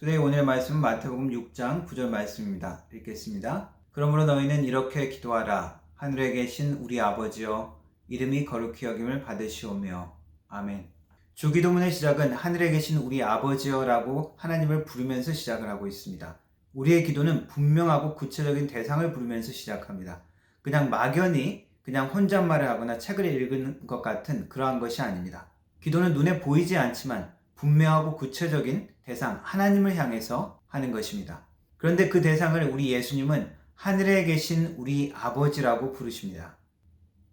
오늘의 말씀은 마태복음 6장 9절 말씀입니다. 읽겠습니다. 그러므로 너희는 이렇게 기도하라. 하늘에 계신 우리 아버지여, 이름이 거룩히 여김을 받으시오며. 아멘. 주기도문의 시작은 하늘에 계신 우리 아버지여라고 하나님을 부르면서 시작을 하고 있습니다. 우리의 기도는 분명하고 구체적인 대상을 부르면서 시작합니다. 그냥 막연히 그냥 혼잣말을 하거나 책을 읽은 것 같은 그러한 것이 아닙니다. 기도는 눈에 보이지 않지만 분명하고 구체적인 대상, 하나님을 향해서 하는 것입니다. 그런데 그 대상을 우리 예수님은 하늘에 계신 우리 아버지라고 부르십니다.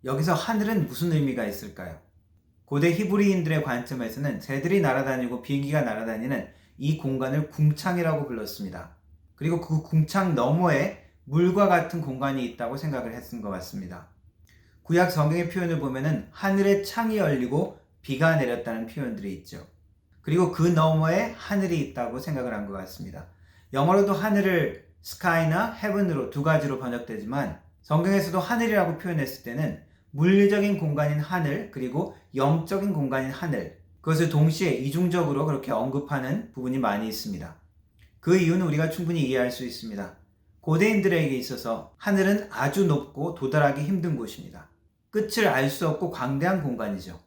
여기서 하늘은 무슨 의미가 있을까요? 고대 히브리인들의 관점에서는 새들이 날아다니고 비행기가 날아다니는 이 공간을 궁창이라고 불렀습니다. 그리고 그 궁창 너머에 물과 같은 공간이 있다고 생각을 했던 것 같습니다. 구약 성경의 표현을 보면은 하늘에 창이 열리고 비가 내렸다는 표현들이 있죠. 그리고 그 너머에 하늘이 있다고 생각을 한 것 같습니다. 영어로도 하늘을 sky나 heaven으로 두 가지로 번역되지만 성경에서도 하늘이라고 표현했을 때는 물리적인 공간인 하늘 그리고 영적인 공간인 하늘, 그것을 동시에 이중적으로 그렇게 언급하는 부분이 많이 있습니다. 그 이유는 우리가 충분히 이해할 수 있습니다. 고대인들에게 있어서 하늘은 아주 높고 도달하기 힘든 곳입니다. 끝을 알 수 없고 광대한 공간이죠.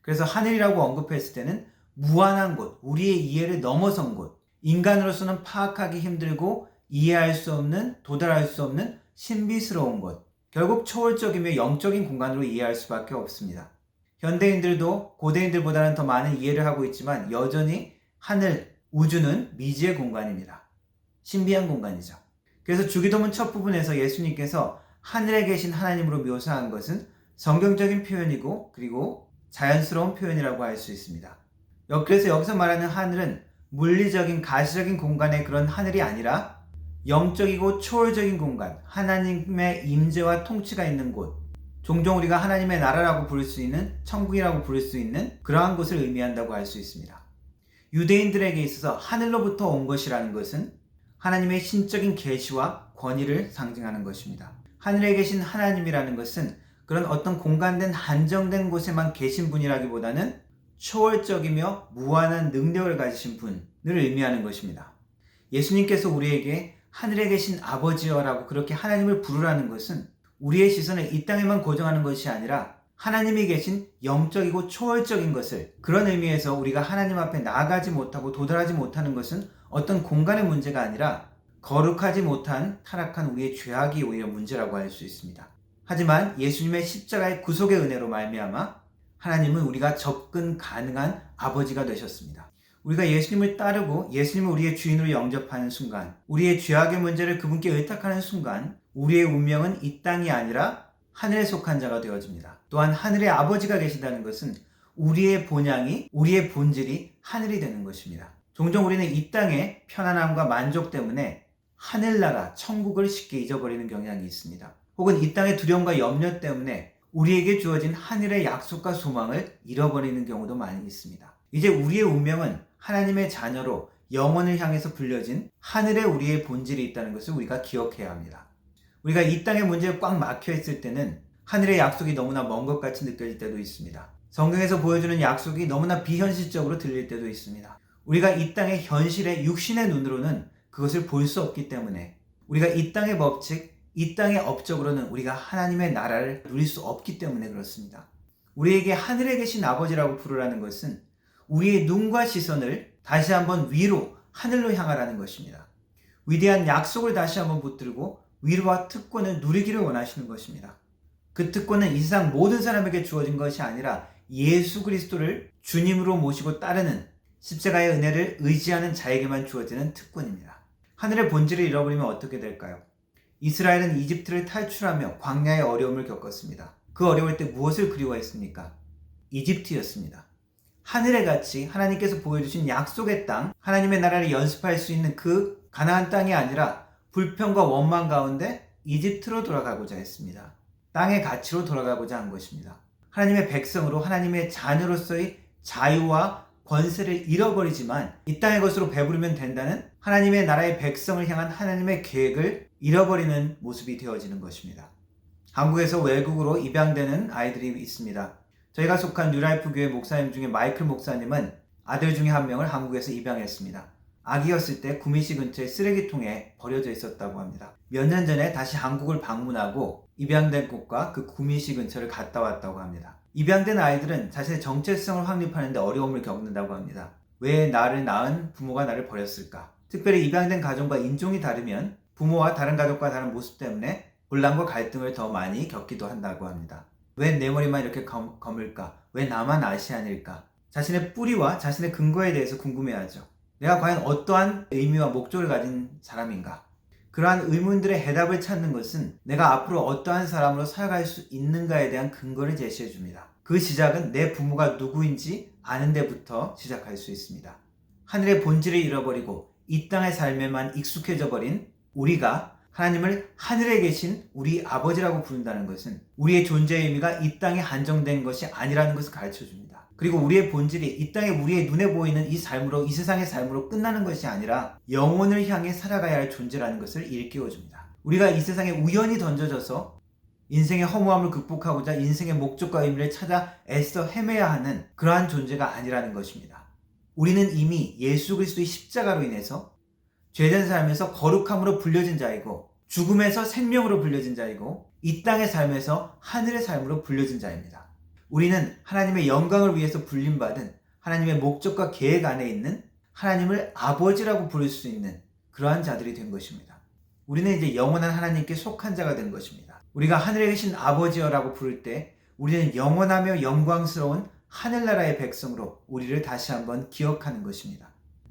그래서 하늘이라고 언급했을 때는 무한한 곳, 우리의 이해를 넘어선 곳, 인간으로서는 파악하기 힘들고 이해할 수 없는, 도달할 수 없는 신비스러운 곳, 결국 초월적이며 영적인 공간으로 이해할 수밖에 없습니다. 현대인들도 고대인들보다는 더 많은 이해를 하고 있지만 여전히 하늘, 우주는 미지의 공간입니다. 신비한 공간이죠. 그래서 주기도문 첫 부분에서 예수님께서 하늘에 계신 하나님으로 묘사한 것은 성경적인 표현이고 그리고 자연스러운 표현이라고 할 수 있습니다. 그래서 여기서 말하는 하늘은 물리적인 가시적인 공간의 그런 하늘이 아니라 영적이고 초월적인 공간, 하나님의 임재와 통치가 있는 곳, 종종 우리가 하나님의 나라라고 부를 수 있는, 천국이라고 부를 수 있는 그러한 곳을 의미한다고 할 수 있습니다. 유대인들에게 있어서 하늘로부터 온 것이라는 것은 하나님의 신적인 계시와 권위를 상징하는 것입니다. 하늘에 계신 하나님이라는 것은 그런 어떤 공간된 한정된 곳에만 계신 분이라기보다는 초월적이며 무한한 능력을 가지신 분을 의미하는 것입니다. 예수님께서 우리에게 하늘에 계신 아버지여라고 그렇게 하나님을 부르라는 것은 우리의 시선을 이 땅에만 고정하는 것이 아니라 하나님이 계신 영적이고 초월적인 것을, 그런 의미에서 우리가 하나님 앞에 나아가지 못하고 도달하지 못하는 것은 어떤 공간의 문제가 아니라 거룩하지 못한 타락한 우리의 죄악이 오히려 문제라고 할 수 있습니다. 하지만 예수님의 십자가의 구속의 은혜로 말미암아 하나님은 우리가 접근 가능한 아버지가 되셨습니다. 우리가 예수님을 따르고 예수님을 우리의 주인으로 영접하는 순간, 우리의 죄악의 문제를 그분께 의탁하는 순간 우리의 운명은 이 땅이 아니라 하늘에 속한 자가 되어집니다. 또한 하늘의 아버지가 계시다는 것은 우리의 본향이, 우리의 본질이 하늘이 되는 것입니다. 종종 우리는 이 땅의 편안함과 만족 때문에 하늘나라, 천국을 쉽게 잊어버리는 경향이 있습니다. 혹은 이 땅의 두려움과 염려 때문에 우리에게 주어진 하늘의 약속과 소망을 잃어버리는 경우도 많이 있습니다. 이제 우리의 운명은 하나님의 자녀로 영원을 향해서 불려진 하늘에 우리의 본질이 있다는 것을 우리가 기억해야 합니다. 우리가 이 땅의 문제에 꽉 막혀 있을 때는 하늘의 약속이 너무나 먼 것 같이 느껴질 때도 있습니다. 성경에서 보여주는 약속이 너무나 비현실적으로 들릴 때도 있습니다. 우리가 이 땅의 현실의 육신의 눈으로는 그것을 볼 수 없기 때문에, 우리가 이 땅의 법칙, 이 땅의 업적으로는 우리가 하나님의 나라를 누릴 수 없기 때문에 그렇습니다. 우리에게 하늘에 계신 아버지라고 부르라는 것은 우리의 눈과 시선을 다시 한번 위로, 하늘로 향하라는 것입니다. 위대한 약속을 다시 한번 붙들고 위로와 특권을 누리기를 원하시는 것입니다. 그 특권은 이 세상 모든 사람에게 주어진 것이 아니라 예수 그리스도를 주님으로 모시고 따르는, 십자가의 은혜를 의지하는 자에게만 주어지는 특권입니다. 하늘의 본질을 잃어버리면 어떻게 될까요? 이스라엘은 이집트를 탈출하며 광야의 어려움을 겪었습니다. 그 어려울 때 무엇을 그리워했습니까? 이집트였습니다. 하늘의 가치, 하나님께서 보여주신 약속의 땅, 하나님의 나라를 연습할 수 있는 그 가나안 땅이 아니라 불평과 원망 가운데 이집트로 돌아가고자 했습니다. 땅의 가치로 돌아가고자 한 것입니다. 하나님의 백성으로, 하나님의 자녀로서의 자유와 권세를 잃어버리지만 이 땅의 것으로 배부르면 된다는 하나님의 나라의 백성을 향한 하나님의 계획을 잃어버리는 모습이 되어지는 것입니다. 한국에서 외국으로 입양되는 아이들이 있습니다. 저희가 속한 뉴라이프 교회 목사님 중에 마이클 목사님은 아들 중에 한 명을 한국에서 입양했습니다. 아기였을 때 구미시 근처의 쓰레기통에 버려져 있었다고 합니다. 몇 년 전에 다시 한국을 방문하고 입양된 곳과 그 구미시 근처를 갔다 왔다고 합니다. 입양된 아이들은 자신의 정체성을 확립하는 데 어려움을 겪는다고 합니다. 왜 나를 낳은 부모가 나를 버렸을까? 특별히 입양된 가정과 인종이 다르면 부모와 다른 가족과 다른 모습 때문에 혼란과 갈등을 더 많이 겪기도 한다고 합니다. 왜 내 머리만 이렇게 검을까? 왜 나만 아시안일까? 자신의 뿌리와 자신의 근거에 대해서 궁금해하죠. 내가 과연 어떠한 의미와 목적을 가진 사람인가? 그러한 의문들의 해답을 찾는 것은 내가 앞으로 어떠한 사람으로 살아갈 수 있는가에 대한 근거를 제시해 줍니다. 그 시작은 내 부모가 누구인지 아는 데부터 시작할 수 있습니다. 하늘의 본질을 잃어버리고 이 땅의 삶에만 익숙해져 버린 우리가 하나님을 하늘에 계신 우리 아버지라고 부른다는 것은 우리의 존재의 의미가 이 땅에 한정된 것이 아니라는 것을 가르쳐 줍니다. 그리고 우리의 본질이 이 땅에 우리의 눈에 보이는 이 삶으로, 이 세상의 삶으로 끝나는 것이 아니라 영혼을 향해 살아가야 할 존재라는 것을 일깨워 줍니다. 우리가 이 세상에 우연히 던져져서 인생의 허무함을 극복하고자 인생의 목적과 의미를 찾아 애써 헤매야 하는 그러한 존재가 아니라는 것입니다. 우리는 이미 예수 그리스도의 십자가로 인해서 죄된 삶에서 거룩함으로 불려진 자이고 죽음에서 생명으로 불려진 자이고 이 땅의 삶에서 하늘의 삶으로 불려진 자입니다. 우리는 하나님의 영광을 위해서 불림받은 하나님의 목적과 계획 안에 있는 하나님을 아버지라고 부를 수 있는 그러한 자들이 된 것입니다. 우리는 이제 영원한 하나님께 속한 자가 된 것입니다. 우리가 하늘에 계신 아버지여라고 부를 때 우리는 영원하며 영광스러운 하늘나라의 백성으로 우리를 다시 한번 기억하는 것입니다.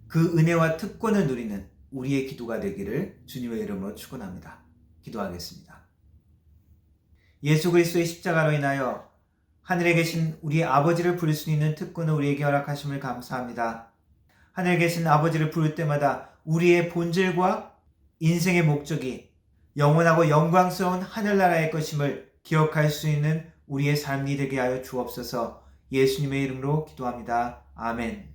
그 은혜와 특권을 누리는 우리의 기도가 되기를 주님의 이름으로 축원합니다. 기도하겠습니다. 예수 그리스도의 십자가로 인하여 하늘에 계신 우리 아버지를 부를 수 있는 특권을 우리에게 허락하심을 감사합니다. 하늘에 계신 아버지를 부를 때마다 우리의 본질과 인생의 목적이 영원하고 영광스러운 하늘나라의 것임을 기억할 수 있는 우리의 삶이 되게 하여 주옵소서. 예수님의 이름으로 기도합니다. 아멘.